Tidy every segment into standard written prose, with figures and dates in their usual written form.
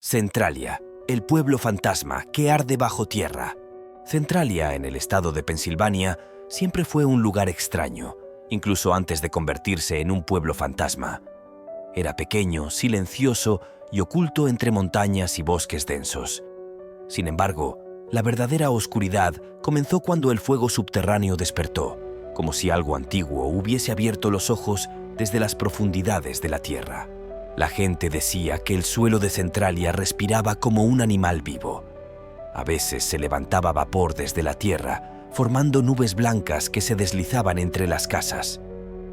Centralia, el pueblo fantasma que arde bajo tierra. Centralia, en el estado de Pensilvania, siempre fue un lugar extraño, incluso antes de convertirse en un pueblo fantasma. Era pequeño, silencioso y oculto entre montañas y bosques densos. Sin embargo, la verdadera oscuridad comenzó cuando el fuego subterráneo despertó, como si algo antiguo hubiese abierto los ojos desde las profundidades de la tierra. La gente decía que el suelo de Centralia respiraba como un animal vivo. A veces se levantaba vapor desde la tierra, formando nubes blancas que se deslizaban entre las casas.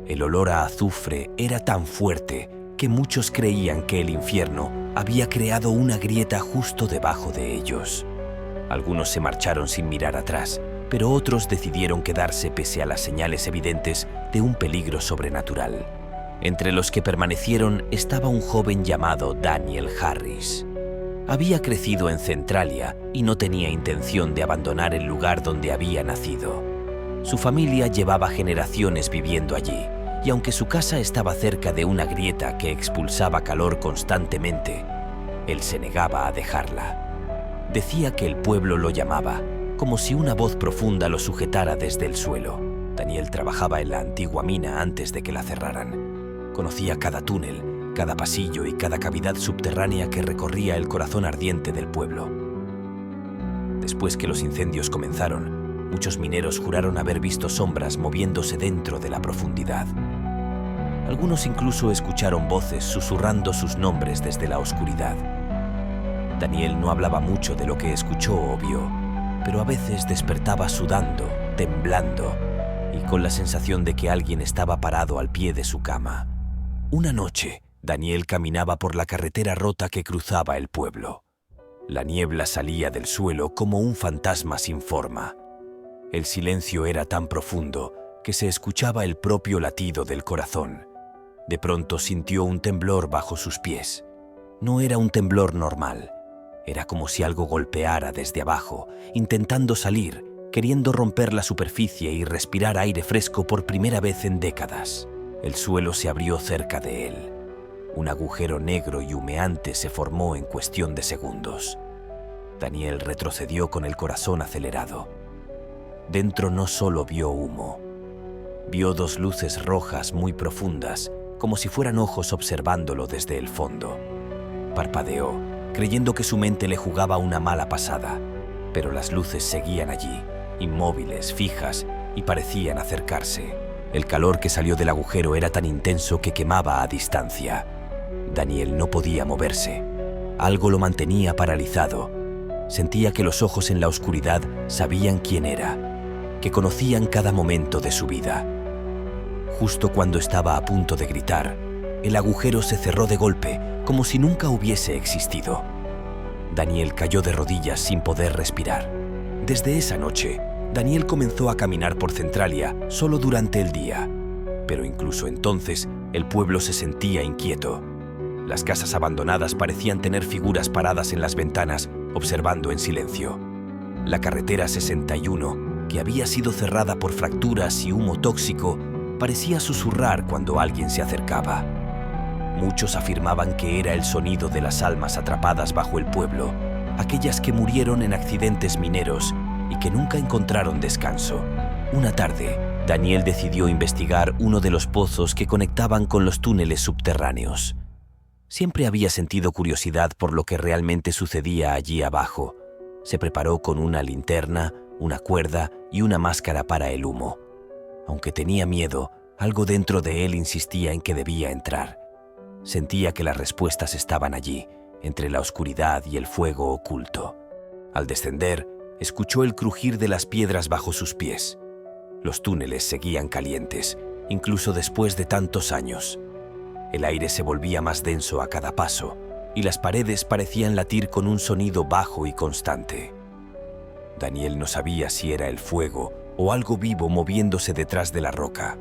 El olor a azufre era tan fuerte que muchos creían que el infierno había creado una grieta justo debajo de ellos. Algunos se marcharon sin mirar atrás, pero otros decidieron quedarse pese a las señales evidentes de un peligro sobrenatural. Entre los que permanecieron estaba un joven llamado Daniel Harris. Había crecido en Centralia y no tenía intención de abandonar el lugar donde había nacido. Su familia llevaba generaciones viviendo allí, y aunque su casa estaba cerca de una grieta que expulsaba calor constantemente, él se negaba a dejarla. Decía que el pueblo lo llamaba, como si una voz profunda lo sujetara desde el suelo. Daniel trabajaba en la antigua mina antes de que la cerraran. Conocía cada túnel, cada pasillo y cada cavidad subterránea que recorría el corazón ardiente del pueblo. Después que los incendios comenzaron, muchos mineros juraron haber visto sombras moviéndose dentro de la profundidad. Algunos incluso escucharon voces susurrando sus nombres desde la oscuridad. Daniel no hablaba mucho de lo que escuchó o vio, pero a veces despertaba sudando, temblando y con la sensación de que alguien estaba parado al pie de su cama. Una noche, Daniel caminaba por la carretera rota que cruzaba el pueblo. La niebla salía del suelo como un fantasma sin forma. El silencio era tan profundo que se escuchaba el propio latido del corazón. De pronto sintió un temblor bajo sus pies. No era un temblor normal. Era como si algo golpeara desde abajo, intentando salir, queriendo romper la superficie y respirar aire fresco por primera vez en décadas. El suelo se abrió cerca de él. Un agujero negro y humeante se formó en cuestión de segundos. Daniel retrocedió con el corazón acelerado. Dentro no solo vio humo. Vio dos luces rojas muy profundas, como si fueran ojos observándolo desde el fondo. Parpadeó, creyendo que su mente le jugaba una mala pasada, pero las luces seguían allí, inmóviles, fijas, y parecían acercarse. El calor que salió del agujero era tan intenso que quemaba a distancia. Daniel no podía moverse. Algo lo mantenía paralizado. Sentía que los ojos en la oscuridad sabían quién era, que conocían cada momento de su vida. Justo cuando estaba a punto de gritar, el agujero se cerró de golpe, como si nunca hubiese existido. Daniel cayó de rodillas sin poder respirar. Desde esa noche, Daniel comenzó a caminar por Centralia solo durante el día. Pero incluso entonces, el pueblo se sentía inquieto. Las casas abandonadas parecían tener figuras paradas en las ventanas, observando en silencio. La carretera 61, que había sido cerrada por fracturas y humo tóxico, parecía susurrar cuando alguien se acercaba. Muchos afirmaban que era el sonido de las almas atrapadas bajo el pueblo, aquellas que murieron en accidentes mineros y que nunca encontraron descanso. Una tarde, Daniel decidió investigar uno de los pozos que conectaban con los túneles subterráneos. Siempre había sentido curiosidad por lo que realmente sucedía allí abajo. Se preparó con una linterna, una cuerda y una máscara para el humo. Aunque tenía miedo, algo dentro de él insistía en que debía entrar. Sentía que las respuestas estaban allí, entre la oscuridad y el fuego oculto. Al descender, escuchó el crujir de las piedras bajo sus pies. Los túneles seguían calientes, incluso después de tantos años. El aire se volvía más denso a cada paso, y las paredes parecían latir con un sonido bajo y constante. Daniel no sabía si era el fuego o algo vivo moviéndose detrás de la roca.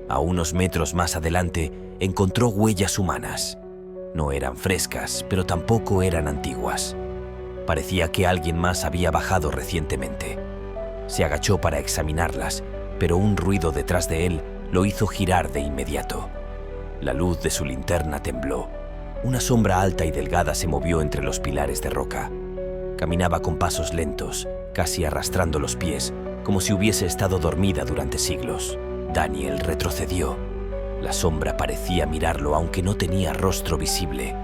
A unos metros más adelante, encontró huellas humanas. No eran frescas, pero tampoco eran antiguas. Parecía que alguien más había bajado recientemente. Se agachó para examinarlas, pero un ruido detrás de él lo hizo girar de inmediato. La luz de su linterna tembló. Una sombra alta y delgada se movió entre los pilares de roca. Caminaba con pasos lentos, casi arrastrando los pies, como si hubiese estado dormida durante siglos. Daniel retrocedió. La sombra parecía mirarlo, aunque no tenía rostro visible.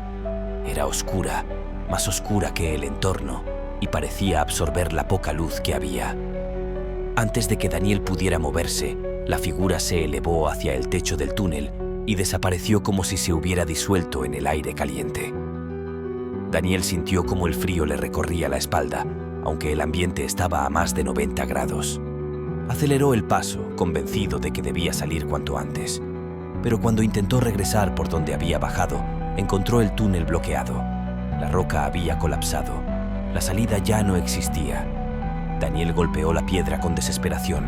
Era oscura, más oscura que el entorno, y parecía absorber la poca luz que había. Antes de que Daniel pudiera moverse, la figura se elevó hacia el techo del túnel y desapareció como si se hubiera disuelto en el aire caliente. Daniel sintió como el frío le recorría la espalda, aunque el ambiente estaba a más de 90 grados. Aceleró el paso, convencido de que debía salir cuanto antes. Pero cuando intentó regresar por donde había bajado, encontró el túnel bloqueado. La roca había colapsado. La salida ya no existía. Daniel golpeó la piedra con desesperación.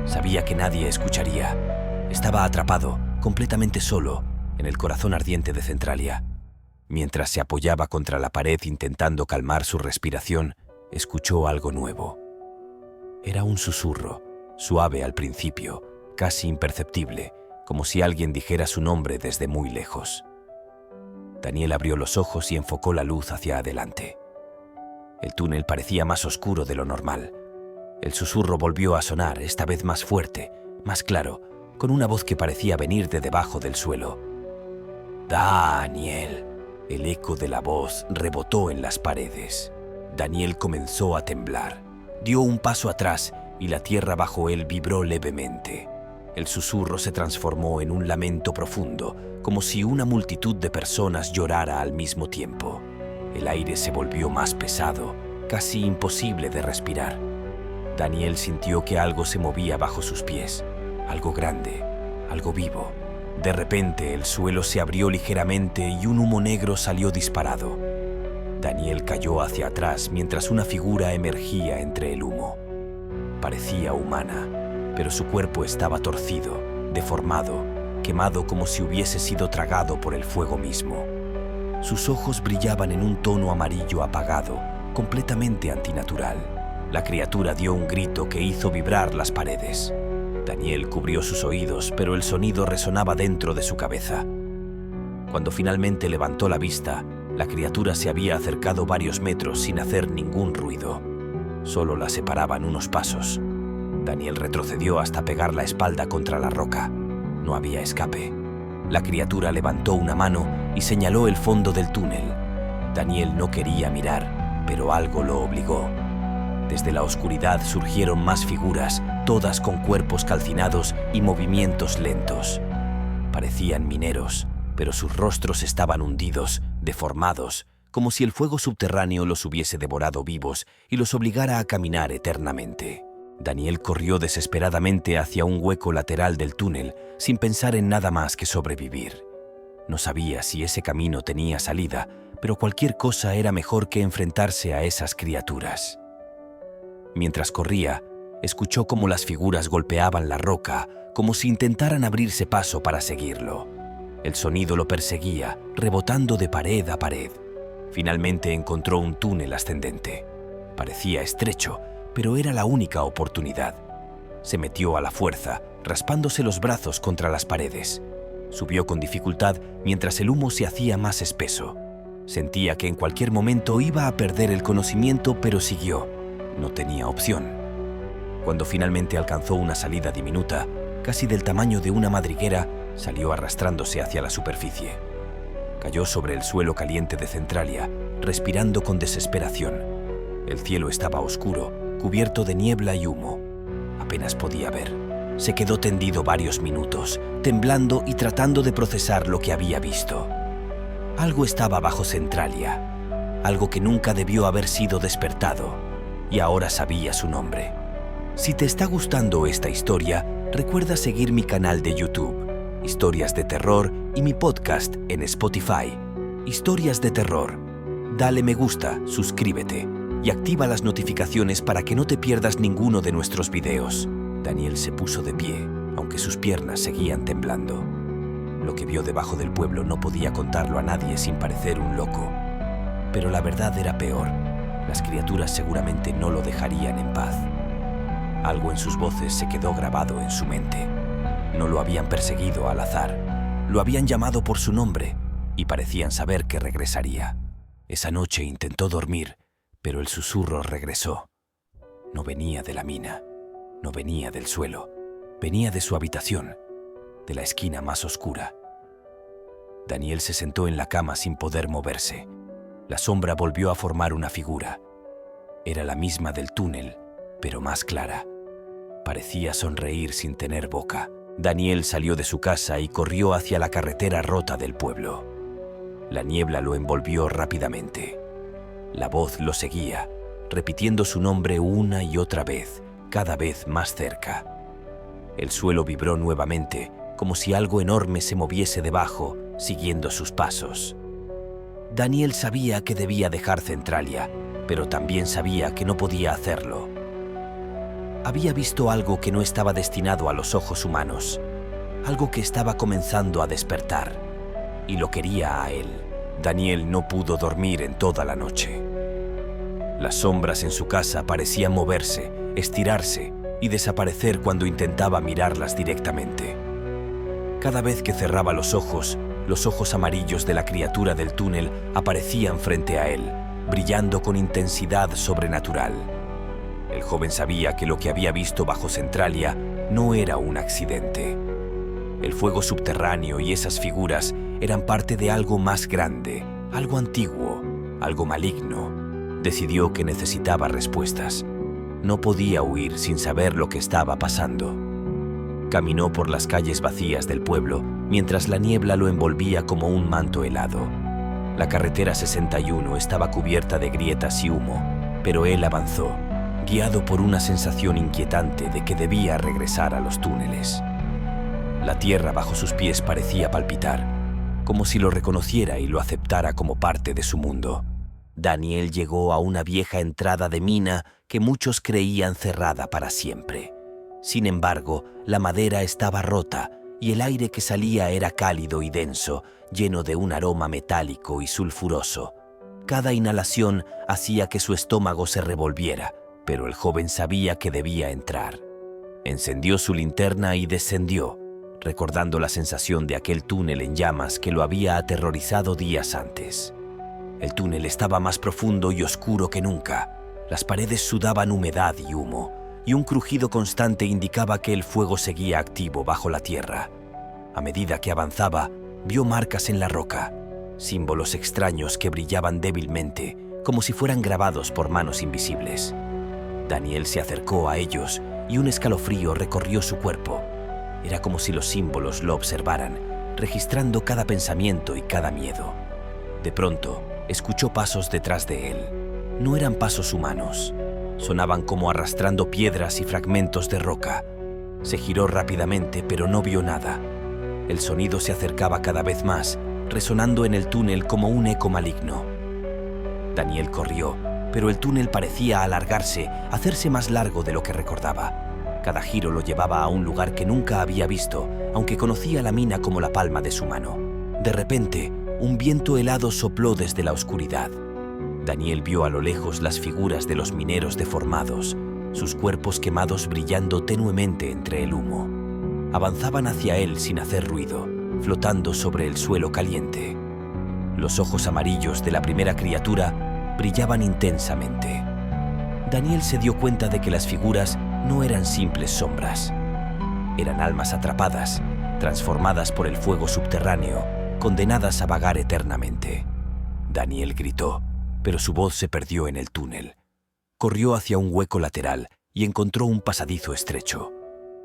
Sabía que nadie escucharía. Estaba atrapado, completamente solo, en el corazón ardiente de Centralia. Mientras se apoyaba contra la pared intentando calmar su respiración, escuchó algo nuevo. Era un susurro, suave al principio, casi imperceptible, como si alguien dijera su nombre desde muy lejos. Daniel abrió los ojos y enfocó la luz hacia adelante. El túnel parecía más oscuro de lo normal. El susurro volvió a sonar, esta vez más fuerte, más claro, con una voz que parecía venir de debajo del suelo. «Daniel». El eco de la voz rebotó en las paredes. Daniel comenzó a temblar. Dio un paso atrás y la tierra bajo él vibró levemente. El susurro se transformó en un lamento profundo, como si una multitud de personas llorara al mismo tiempo. El aire se volvió más pesado, casi imposible de respirar. Daniel sintió que algo se movía bajo sus pies, algo grande, algo vivo. De repente el suelo se abrió ligeramente y un humo negro salió disparado. Daniel cayó hacia atrás mientras una figura emergía entre el humo. Parecía humana, pero su cuerpo estaba torcido, deformado, quemado como si hubiese sido tragado por el fuego mismo. Sus ojos brillaban en un tono amarillo apagado, completamente antinatural. La criatura dio un grito que hizo vibrar las paredes. Daniel cubrió sus oídos, pero el sonido resonaba dentro de su cabeza. Cuando finalmente levantó la vista, la criatura se había acercado varios metros sin hacer ningún ruido. Solo la separaban unos pasos. Daniel retrocedió hasta pegar la espalda contra la roca. No había escape. La criatura levantó una mano y señaló el fondo del túnel. Daniel no quería mirar, pero algo lo obligó. Desde la oscuridad surgieron más figuras, todas con cuerpos calcinados y movimientos lentos. Parecían mineros, pero sus rostros estaban hundidos, deformados, como si el fuego subterráneo los hubiese devorado vivos y los obligara a caminar eternamente. Daniel corrió desesperadamente hacia un hueco lateral del túnel, sin pensar en nada más que sobrevivir. No sabía si ese camino tenía salida, pero cualquier cosa era mejor que enfrentarse a esas criaturas. Mientras corría, escuchó cómo las figuras golpeaban la roca, como si intentaran abrirse paso para seguirlo. El sonido lo perseguía, rebotando de pared a pared. Finalmente encontró un túnel ascendente. Parecía estrecho, pero era la única oportunidad. Se metió a la fuerza, raspándose los brazos contra las paredes. Subió con dificultad mientras el humo se hacía más espeso. Sentía que en cualquier momento iba a perder el conocimiento, pero siguió. No tenía opción. Cuando finalmente alcanzó una salida diminuta, casi del tamaño de una madriguera, salió arrastrándose hacia la superficie. Cayó sobre el suelo caliente de Centralia, respirando con desesperación. El cielo estaba oscuro, cubierto de niebla y humo. Apenas podía ver. Se quedó tendido varios minutos, temblando y tratando de procesar lo que había visto. Algo estaba bajo Centralia, algo que nunca debió haber sido despertado, y ahora sabía su nombre. Si te está gustando esta historia, recuerda seguir mi canal de YouTube, Historias de Terror, y mi podcast en Spotify, Historias de Terror. Dale me gusta, suscríbete y activa las notificaciones para que no te pierdas ninguno de nuestros videos. Daniel se puso de pie, aunque sus piernas seguían temblando. Lo que vio debajo del pueblo no podía contarlo a nadie sin parecer un loco. Pero la verdad era peor. Las criaturas seguramente no lo dejarían en paz. Algo en sus voces se quedó grabado en su mente. No lo habían perseguido al azar. Lo habían llamado por su nombre y parecían saber que regresaría. Esa noche intentó dormir, pero el susurro regresó. No venía de la mina, no venía del suelo, venía de su habitación, de la esquina más oscura. Daniel se sentó en la cama sin poder moverse. La sombra volvió a formar una figura. Era la misma del túnel, pero más clara. Parecía sonreír sin tener boca. Daniel salió de su casa y corrió hacia la carretera rota del pueblo. La niebla lo envolvió rápidamente. La voz lo seguía, repitiendo su nombre una y otra vez, cada vez más cerca. El suelo vibró nuevamente, como si algo enorme se moviese debajo, siguiendo sus pasos. Daniel sabía que debía dejar Centralia, pero también sabía que no podía hacerlo. Había visto algo que no estaba destinado a los ojos humanos, algo que estaba comenzando a despertar, y lo quería a él. Daniel no pudo dormir en toda la noche. Las sombras en su casa parecían moverse, estirarse y desaparecer cuando intentaba mirarlas directamente. Cada vez que cerraba los ojos amarillos de la criatura del túnel aparecían frente a él, brillando con intensidad sobrenatural. El joven sabía que lo que había visto bajo Centralia no era un accidente. El fuego subterráneo y esas figuras eran parte de algo más grande, algo antiguo, algo maligno. Decidió que necesitaba respuestas. No podía huir sin saber lo que estaba pasando. Caminó por las calles vacías del pueblo mientras la niebla lo envolvía como un manto helado. La carretera 61 estaba cubierta de grietas y humo, pero él avanzó, guiado por una sensación inquietante de que debía regresar a los túneles. La tierra bajo sus pies parecía palpitar, como si lo reconociera y lo aceptara como parte de su mundo. Daniel llegó a una vieja entrada de mina que muchos creían cerrada para siempre. Sin embargo, la madera estaba rota y el aire que salía era cálido y denso, lleno de un aroma metálico y sulfuroso. Cada inhalación hacía que su estómago se revolviera, pero el joven sabía que debía entrar. Encendió su linterna y descendió, recordando la sensación de aquel túnel en llamas que lo había aterrorizado días antes. El túnel estaba más profundo y oscuro que nunca. Las paredes sudaban humedad y humo, y un crujido constante indicaba que el fuego seguía activo bajo la tierra. A medida que avanzaba, vio marcas en la roca, símbolos extraños que brillaban débilmente, como si fueran grabados por manos invisibles. Daniel se acercó a ellos y un escalofrío recorrió su cuerpo. Era como si los símbolos lo observaran, registrando cada pensamiento y cada miedo. De pronto, escuchó pasos detrás de él. No eran pasos humanos. Sonaban como arrastrando piedras y fragmentos de roca. Se giró rápidamente, pero no vio nada. El sonido se acercaba cada vez más, resonando en el túnel como un eco maligno. Daniel corrió, pero el túnel parecía alargarse, hacerse más largo de lo que recordaba. Cada giro lo llevaba a un lugar que nunca había visto, aunque conocía la mina como la palma de su mano. De repente, un viento helado sopló desde la oscuridad. Daniel vio a lo lejos las figuras de los mineros deformados, sus cuerpos quemados brillando tenuemente entre el humo. Avanzaban hacia él sin hacer ruido, flotando sobre el suelo caliente. Los ojos amarillos de la primera criatura brillaban intensamente. Daniel se dio cuenta de que las figuras no eran simples sombras. Eran almas atrapadas, transformadas por el fuego subterráneo, condenadas a vagar eternamente. Daniel gritó, pero su voz se perdió en el túnel. Corrió hacia un hueco lateral y encontró un pasadizo estrecho.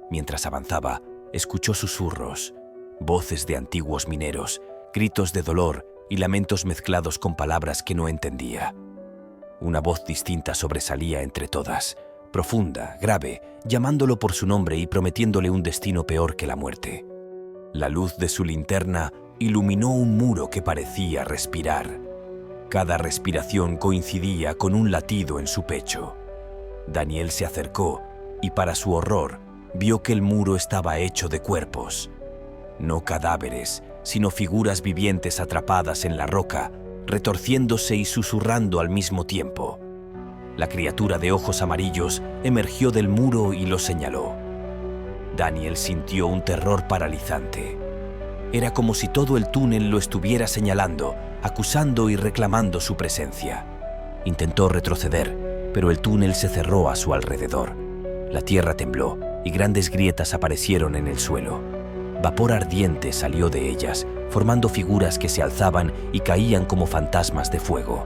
Mientras avanzaba, escuchó susurros, voces de antiguos mineros, gritos de dolor y lamentos mezclados con palabras que no entendía. Una voz distinta sobresalía entre todas, profunda, grave, llamándolo por su nombre y prometiéndole un destino peor que la muerte. La luz de su linterna iluminó un muro que parecía respirar. Cada respiración coincidía con un latido en su pecho. Daniel se acercó y, para su horror, vio que el muro estaba hecho de cuerpos. No cadáveres, sino figuras vivientes atrapadas en la roca, retorciéndose y susurrando al mismo tiempo. La criatura de ojos amarillos emergió del muro y lo señaló. Daniel sintió un terror paralizante. Era como si todo el túnel lo estuviera señalando, acusando y reclamando su presencia. Intentó retroceder, pero el túnel se cerró a su alrededor. La tierra tembló y grandes grietas aparecieron en el suelo. Vapor ardiente salió de ellas, formando figuras que se alzaban y caían como fantasmas de fuego.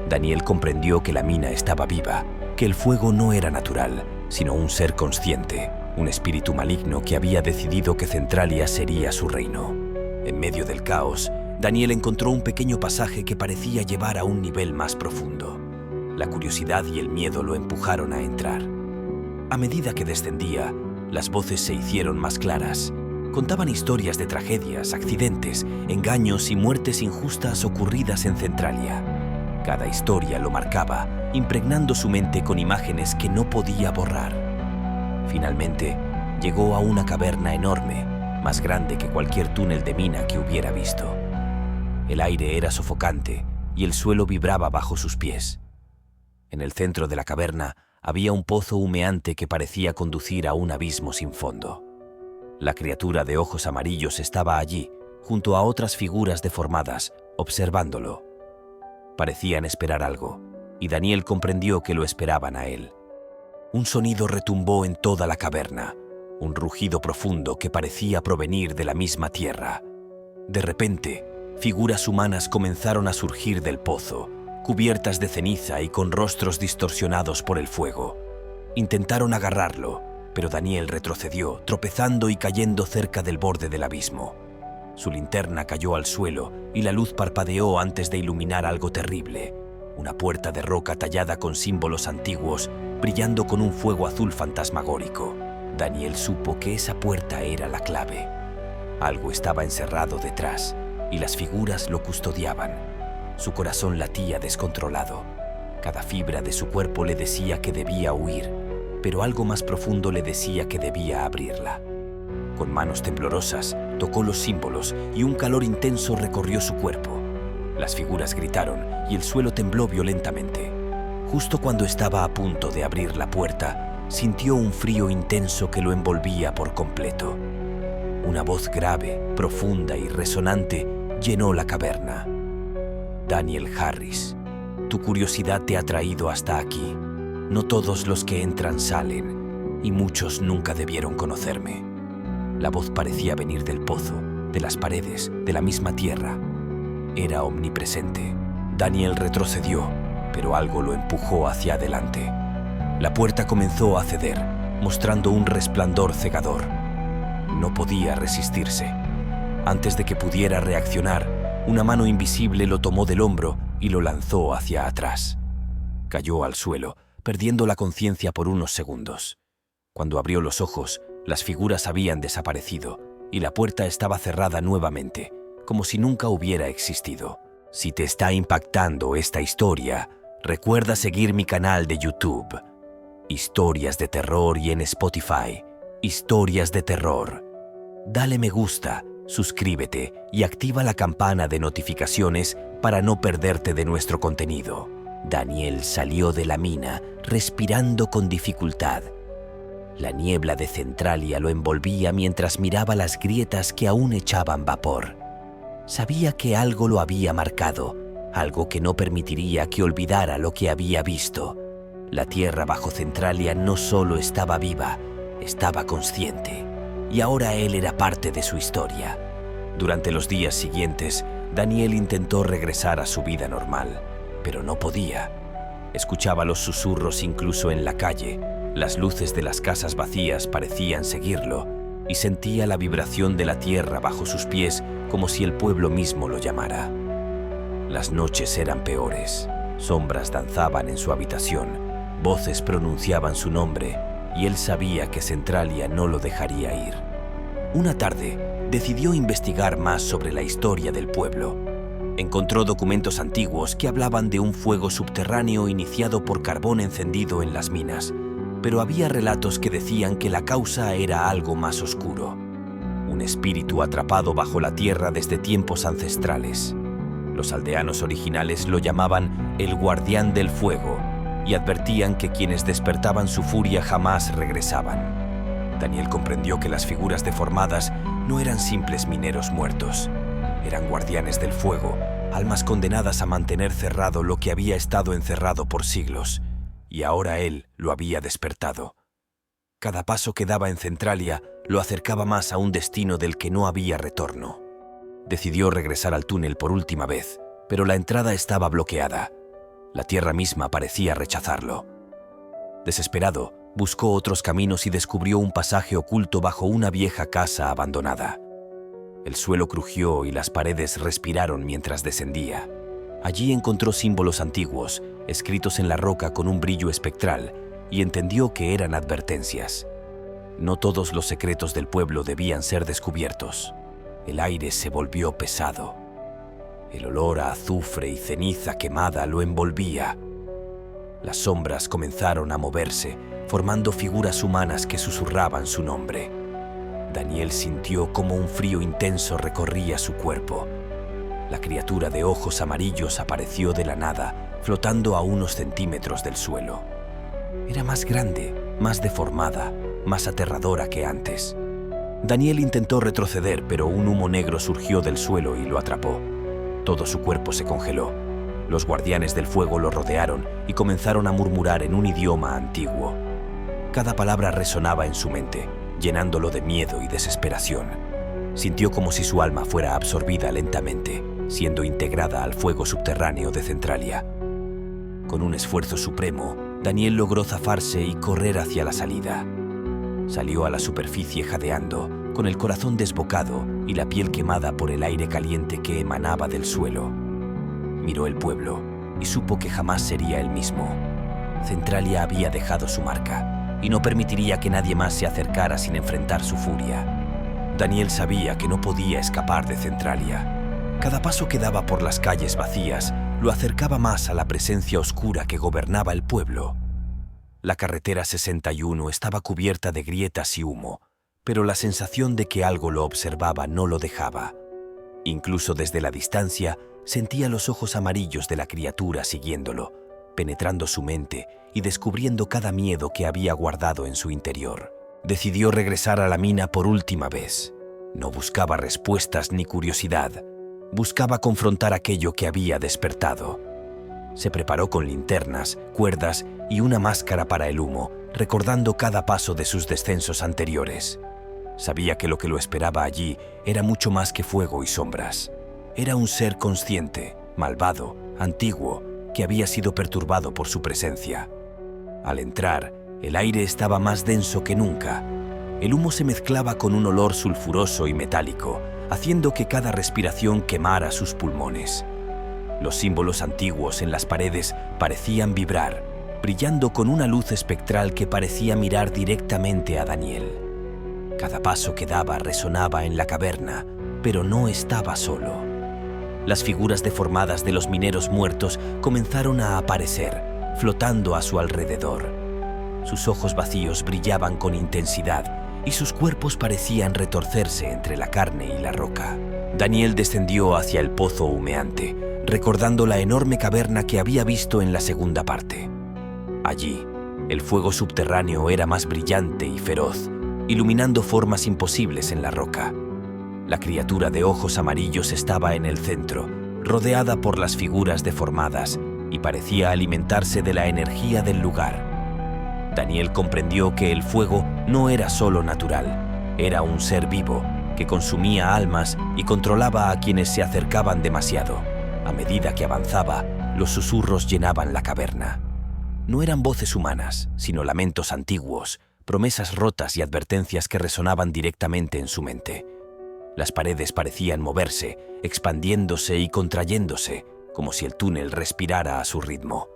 Daniel comprendió que la mina estaba viva, que el fuego no era natural, sino un ser consciente, un espíritu maligno que había decidido que Centralia sería su reino. En medio del caos, Daniel encontró un pequeño pasaje que parecía llevar a un nivel más profundo. La curiosidad y el miedo lo empujaron a entrar. A medida que descendía, las voces se hicieron más claras. Contaban historias de tragedias, accidentes, engaños y muertes injustas ocurridas en Centralia. Cada historia lo marcaba, impregnando su mente con imágenes que no podía borrar. Finalmente, llegó a una caverna enorme, más grande que cualquier túnel de mina que hubiera visto. El aire era sofocante y el suelo vibraba bajo sus pies. En el centro de la caverna había un pozo humeante que parecía conducir a un abismo sin fondo. La criatura de ojos amarillos estaba allí, junto a otras figuras deformadas, observándolo. Parecían esperar algo, y Daniel comprendió que lo esperaban a él. Un sonido retumbó en toda la caverna, un rugido profundo que parecía provenir de la misma tierra. De repente, figuras humanas comenzaron a surgir del pozo, cubiertas de ceniza y con rostros distorsionados por el fuego. Intentaron agarrarlo, pero Daniel retrocedió, tropezando y cayendo cerca del borde del abismo. Su linterna cayó al suelo y la luz parpadeó antes de iluminar algo terrible. Una puerta de roca tallada con símbolos antiguos, brillando con un fuego azul fantasmagórico. Daniel supo que esa puerta era la clave. Algo estaba encerrado detrás, y las figuras lo custodiaban. Su corazón latía descontrolado. Cada fibra de su cuerpo le decía que debía huir, pero algo más profundo le decía que debía abrirla. Con manos temblorosas, tocó los símbolos y un calor intenso recorrió su cuerpo. Las figuras gritaron y el suelo tembló violentamente. Justo cuando estaba a punto de abrir la puerta, sintió un frío intenso que lo envolvía por completo. Una voz grave, profunda y resonante llenó la caverna. Daniel Harris, tu curiosidad te ha traído hasta aquí. No todos los que entran salen, y muchos nunca debieron conocerme. La voz parecía venir del pozo, de las paredes, de la misma tierra. Era omnipresente. Daniel retrocedió, pero algo lo empujó hacia adelante. La puerta comenzó a ceder, mostrando un resplandor cegador. No podía resistirse. Antes de que pudiera reaccionar, una mano invisible lo tomó del hombro y lo lanzó hacia atrás. Cayó al suelo, perdiendo la conciencia por unos segundos. Cuando abrió los ojos, las figuras habían desaparecido y la puerta estaba cerrada nuevamente, como si nunca hubiera existido. Si te está impactando esta historia, recuerda seguir mi canal de YouTube, Historias de Terror, y en Spotify, Historias de Terror. Dale me gusta, suscríbete y activa la campana de notificaciones para no perderte de nuestro contenido. Daniel salió de la mina respirando con dificultad. La niebla de Centralia lo envolvía mientras miraba las grietas que aún echaban vapor. Sabía que algo lo había marcado, algo que no permitiría que olvidara lo que había visto. La tierra bajo Centralia no solo estaba viva, estaba consciente, y ahora él era parte de su historia. Durante los días siguientes, Daniel intentó regresar a su vida normal, pero no podía. Escuchaba los susurros incluso en la calle. Las luces de las casas vacías parecían seguirlo y sentía la vibración de la tierra bajo sus pies como si el pueblo mismo lo llamara. Las noches eran peores. Sombras danzaban en su habitación, voces pronunciaban su nombre y él sabía que Centralia no lo dejaría ir. Una tarde, decidió investigar más sobre la historia del pueblo. Encontró documentos antiguos que hablaban de un fuego subterráneo iniciado por carbón encendido en las minas, pero había relatos que decían que la causa era algo más oscuro. Un espíritu atrapado bajo la tierra desde tiempos ancestrales. Los aldeanos originales lo llamaban el guardián del fuego y advertían que quienes despertaban su furia jamás regresaban. Daniel comprendió que las figuras deformadas no eran simples mineros muertos. Eran guardianes del fuego, almas condenadas a mantener cerrado lo que había estado encerrado por siglos, y ahora él lo había despertado. Cada paso que daba en Centralia lo acercaba más a un destino del que no había retorno. Decidió regresar al túnel por última vez, pero la entrada estaba bloqueada. La tierra misma parecía rechazarlo. Desesperado, buscó otros caminos y descubrió un pasaje oculto bajo una vieja casa abandonada. El suelo crujió y las paredes respiraron mientras descendía. Allí encontró símbolos antiguos, escritos en la roca con un brillo espectral, y entendió que eran advertencias. No todos los secretos del pueblo debían ser descubiertos. El aire se volvió pesado. El olor a azufre y ceniza quemada lo envolvía. Las sombras comenzaron a moverse, formando figuras humanas que susurraban su nombre. Daniel sintió como un frío intenso recorría su cuerpo. La criatura de ojos amarillos apareció de la nada, flotando a unos centímetros del suelo. Era más grande, más deformada, más aterradora que antes. Daniel intentó retroceder, pero un humo negro surgió del suelo y lo atrapó. Todo su cuerpo se congeló. Los guardianes del fuego lo rodearon y comenzaron a murmurar en un idioma antiguo. Cada palabra resonaba en su mente, llenándolo de miedo y desesperación. Sintió como si su alma fuera absorbida lentamente, siendo integrada al fuego subterráneo de Centralia. Con un esfuerzo supremo, Daniel logró zafarse y correr hacia la salida. Salió a la superficie jadeando, con el corazón desbocado y la piel quemada por el aire caliente que emanaba del suelo. Miró el pueblo y supo que jamás sería el mismo. Centralia había dejado su marca y no permitiría que nadie más se acercara sin enfrentar su furia. Daniel sabía que no podía escapar de Centralia. Cada paso que daba por las calles vacías lo acercaba más a la presencia oscura que gobernaba el pueblo. La carretera 61 estaba cubierta de grietas y humo, pero la sensación de que algo lo observaba no lo dejaba. Incluso desde la distancia, sentía los ojos amarillos de la criatura siguiéndolo, penetrando su mente y descubriendo cada miedo que había guardado en su interior. Decidió regresar a la mina por última vez. No buscaba respuestas ni curiosidad. Buscaba confrontar aquello que había despertado. Se preparó con linternas, cuerdas y una máscara para el humo, recordando cada paso de sus descensos anteriores. Sabía que lo que lo esperaba allí era mucho más que fuego y sombras. Era un ser consciente, malvado, antiguo, que había sido perturbado por su presencia. Al entrar, el aire estaba más denso que nunca. El humo se mezclaba con un olor sulfuroso y metálico, haciendo que cada respiración quemara sus pulmones. Los símbolos antiguos en las paredes parecían vibrar, brillando con una luz espectral que parecía mirar directamente a Daniel. Cada paso que daba resonaba en la caverna, pero no estaba solo. Las figuras deformadas de los mineros muertos comenzaron a aparecer, flotando a su alrededor. Sus ojos vacíos brillaban con intensidad y sus cuerpos parecían retorcerse entre la carne y la roca. Daniel descendió hacia el pozo humeante, recordando la enorme caverna que había visto en la segunda parte. Allí, el fuego subterráneo era más brillante y feroz, iluminando formas imposibles en la roca. La criatura de ojos amarillos estaba en el centro, rodeada por las figuras deformadas, y parecía alimentarse de la energía del lugar. Daniel comprendió que el fuego no era solo natural, era un ser vivo que consumía almas y controlaba a quienes se acercaban demasiado. A medida que avanzaba, los susurros llenaban la caverna. No eran voces humanas, sino lamentos antiguos, promesas rotas y advertencias que resonaban directamente en su mente. Las paredes parecían moverse, expandiéndose y contrayéndose, como si el túnel respirara a su ritmo.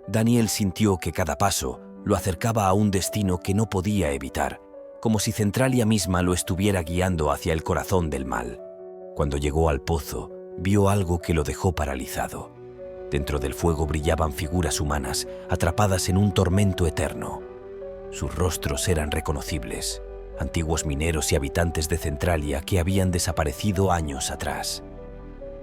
Daniel sintió que cada paso lo acercaba a un destino que no podía evitar, como si Centralia misma lo estuviera guiando hacia el corazón del mal. Cuando llegó al pozo, vio algo que lo dejó paralizado. Dentro del fuego brillaban figuras humanas, atrapadas en un tormento eterno. Sus rostros eran reconocibles, antiguos mineros y habitantes de Centralia que habían desaparecido años atrás.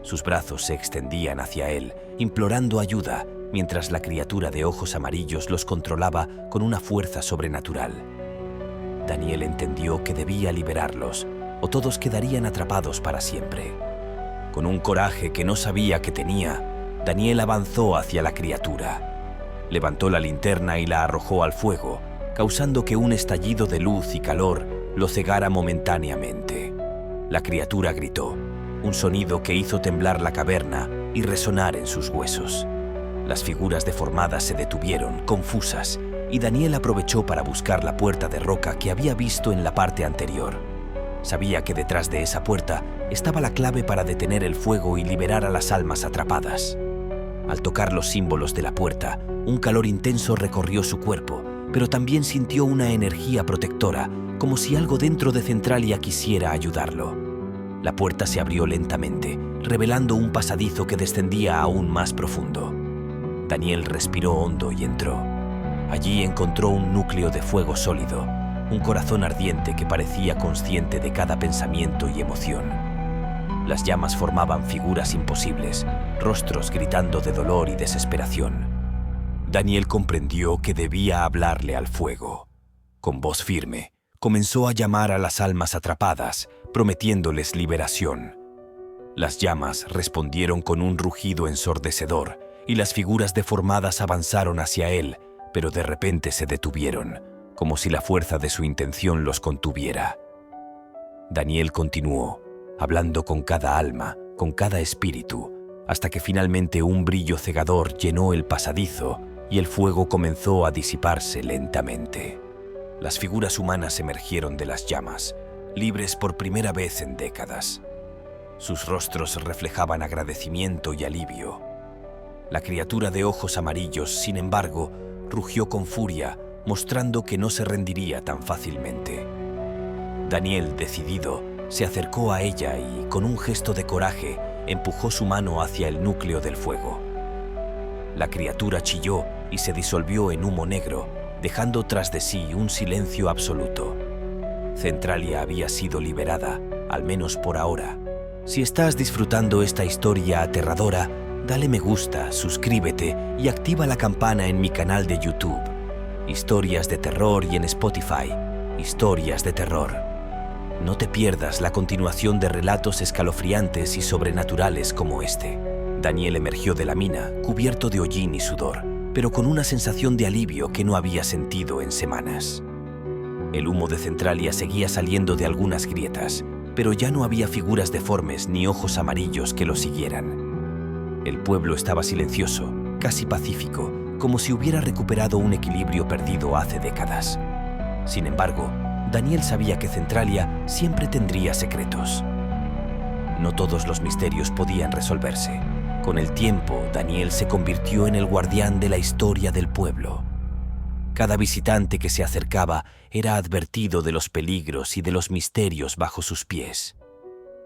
Sus brazos se extendían hacia él, implorando ayuda, mientras la criatura de ojos amarillos los controlaba con una fuerza sobrenatural. Daniel entendió que debía liberarlos, o todos quedarían atrapados para siempre. Con un coraje que no sabía que tenía, Daniel avanzó hacia la criatura. Levantó la linterna y la arrojó al fuego, causando que un estallido de luz y calor lo cegara momentáneamente. La criatura gritó, un sonido que hizo temblar la caverna y resonar en sus huesos. Las figuras deformadas se detuvieron, confusas, y Daniel aprovechó para buscar la puerta de roca que había visto en la parte anterior. Sabía que detrás de esa puerta estaba la clave para detener el fuego y liberar a las almas atrapadas. Al tocar los símbolos de la puerta, un calor intenso recorrió su cuerpo, pero también sintió una energía protectora, como si algo dentro de Centralia quisiera ayudarlo. La puerta se abrió lentamente, revelando un pasadizo que descendía aún más profundo. Daniel respiró hondo y entró. Allí encontró un núcleo de fuego sólido, un corazón ardiente que parecía consciente de cada pensamiento y emoción. Las llamas formaban figuras imposibles, rostros gritando de dolor y desesperación. Daniel comprendió que debía hablarle al fuego. Con voz firme, comenzó a llamar a las almas atrapadas, prometiéndoles liberación. Las llamas respondieron con un rugido ensordecedor, y las figuras deformadas avanzaron hacia él, pero de repente se detuvieron, como si la fuerza de su intención los contuviera. Daniel continuó, hablando con cada alma, con cada espíritu, hasta que finalmente un brillo cegador llenó el pasadizo y el fuego comenzó a disiparse lentamente. Las figuras humanas emergieron de las llamas, libres por primera vez en décadas. Sus rostros reflejaban agradecimiento y alivio. La criatura de ojos amarillos, sin embargo, rugió con furia, mostrando que no se rendiría tan fácilmente. Daniel, decidido, se acercó a ella y, con un gesto de coraje, empujó su mano hacia el núcleo del fuego. La criatura chilló y se disolvió en humo negro, dejando tras de sí un silencio absoluto. Centralia había sido liberada, al menos por ahora. Si estás disfrutando esta historia aterradora, dale me gusta, suscríbete y activa la campana en mi canal de YouTube. Historias de terror y en Spotify, Historias de Terror. No te pierdas la continuación de relatos escalofriantes y sobrenaturales como este. Daniel emergió de la mina, cubierto de hollín y sudor, pero con una sensación de alivio que no había sentido en semanas. El humo de Centralia seguía saliendo de algunas grietas, pero ya no había figuras deformes ni ojos amarillos que lo siguieran. El pueblo estaba silencioso, casi pacífico, como si hubiera recuperado un equilibrio perdido hace décadas. Sin embargo, Daniel sabía que Centralia siempre tendría secretos. No todos los misterios podían resolverse. Con el tiempo, Daniel se convirtió en el guardián de la historia del pueblo. Cada visitante que se acercaba era advertido de los peligros y de los misterios bajo sus pies.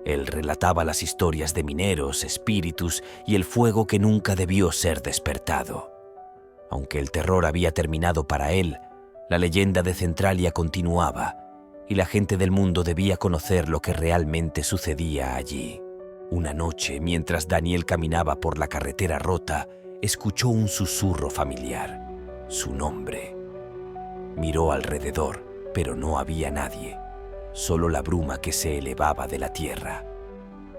Él relataba las historias de mineros, espíritus y el fuego que nunca debió ser despertado. Aunque el terror había terminado para él, la leyenda de Centralia continuaba y la gente del mundo debía conocer lo que realmente sucedía allí. Una noche, mientras Daniel caminaba por la carretera rota, escuchó un susurro familiar, su nombre. Miró alrededor, pero no había nadie. Solo la bruma que se elevaba de la tierra.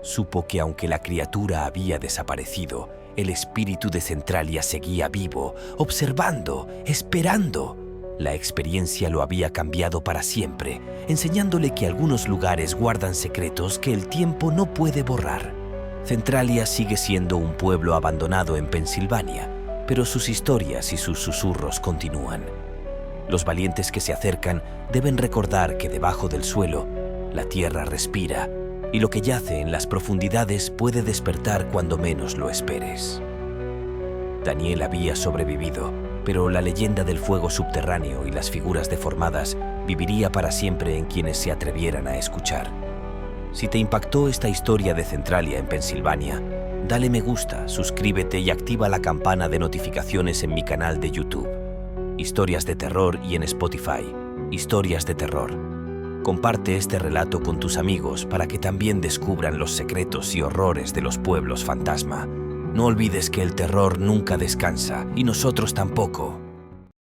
Supo que aunque la criatura había desaparecido, el espíritu de Centralia seguía vivo, observando, esperando. La experiencia lo había cambiado para siempre, enseñándole que algunos lugares guardan secretos que el tiempo no puede borrar. Centralia sigue siendo un pueblo abandonado en Pensilvania, pero sus historias y sus susurros continúan. Los valientes que se acercan deben recordar que debajo del suelo, la tierra respira y lo que yace en las profundidades puede despertar cuando menos lo esperes. Daniel había sobrevivido, pero la leyenda del fuego subterráneo y las figuras deformadas viviría para siempre en quienes se atrevieran a escuchar. Si te impactó esta historia de Centralia en Pensilvania, dale me gusta, suscríbete y activa la campana de notificaciones en mi canal de YouTube. Historias de Terror y en Spotify, Historias de Terror. Comparte este relato con tus amigos para que también descubran los secretos y horrores de los pueblos fantasma. No olvides que el terror nunca descansa y nosotros tampoco.